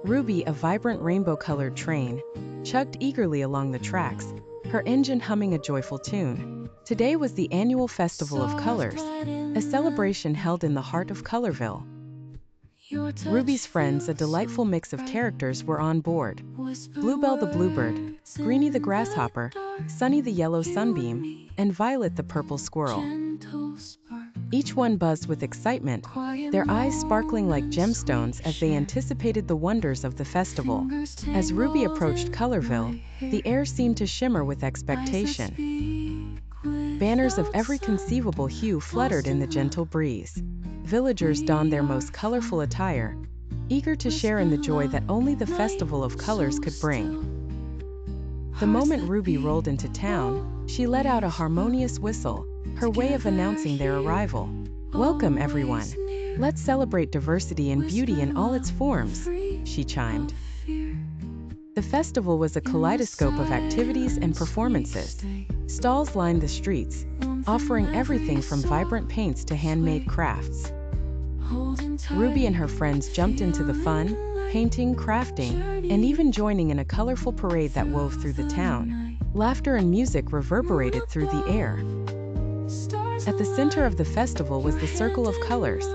Ruby, a vibrant rainbow-colored train, chugged eagerly along the tracks, her engine humming a joyful tune. Today was the annual Festival of Colors, a celebration held in the heart of Colorville. Ruby's friends, a delightful mix of characters, were on board. Bluebell the bluebird, Greenie the grasshopper, Sunny the yellow sunbeam, and Violet the purple squirrel. Each one buzzed with excitement, their eyes sparkling like gemstones as they anticipated the wonders of the festival. As Ruby approached Colorville, the air seemed to shimmer with expectation. Banners of every conceivable hue fluttered in the gentle breeze. Villagers donned their most colorful attire, eager to share in the joy that only the Festival of Colors could bring. The moment Ruby rolled into town, she let out a harmonious whistle, her way of announcing their arrival. "Welcome, everyone. Let's celebrate diversity and beauty in all its forms," she chimed. The festival was a kaleidoscope of activities and performances. Stalls lined the streets, offering everything from vibrant paints to handmade crafts. Ruby and her friends jumped into the fun, painting, crafting, and even joining in a colorful parade that wove through the town. Laughter and music reverberated through the air. At the center of the festival was the Circle of Colors,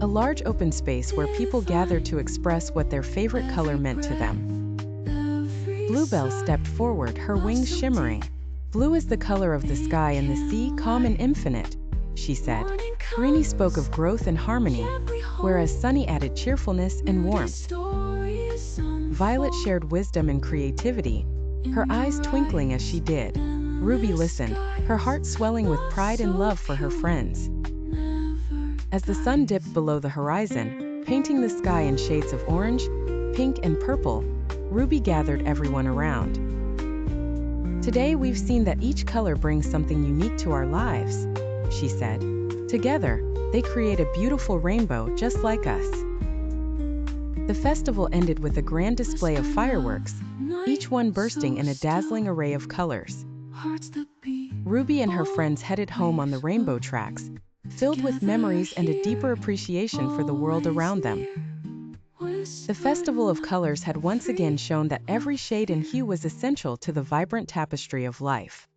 a large open space where people gathered to express what their favorite color meant to them. Bluebell stepped forward, her wings shimmering. "Blue is the color of the sky and the sea, calm and infinite," she said. Greenie spoke of growth and harmony, whereas Sunny added cheerfulness and warmth. Violet shared wisdom and creativity, her eyes twinkling as she did. Ruby listened, her heart swelling with pride and love for her friends. As the sun dipped below the horizon, painting the sky in shades of orange, pink, and purple, Ruby gathered everyone around. "Today we've seen that each color brings something unique to our lives," she said. "Together, they create a beautiful rainbow just like us." The festival ended with a grand display of fireworks, each one bursting in a dazzling array of colors. Ruby and her friends headed home on the rainbow tracks, filled with memories and a deeper appreciation for the world around them. The Festival of Colors had once again shown that every shade and hue was essential to the vibrant tapestry of life.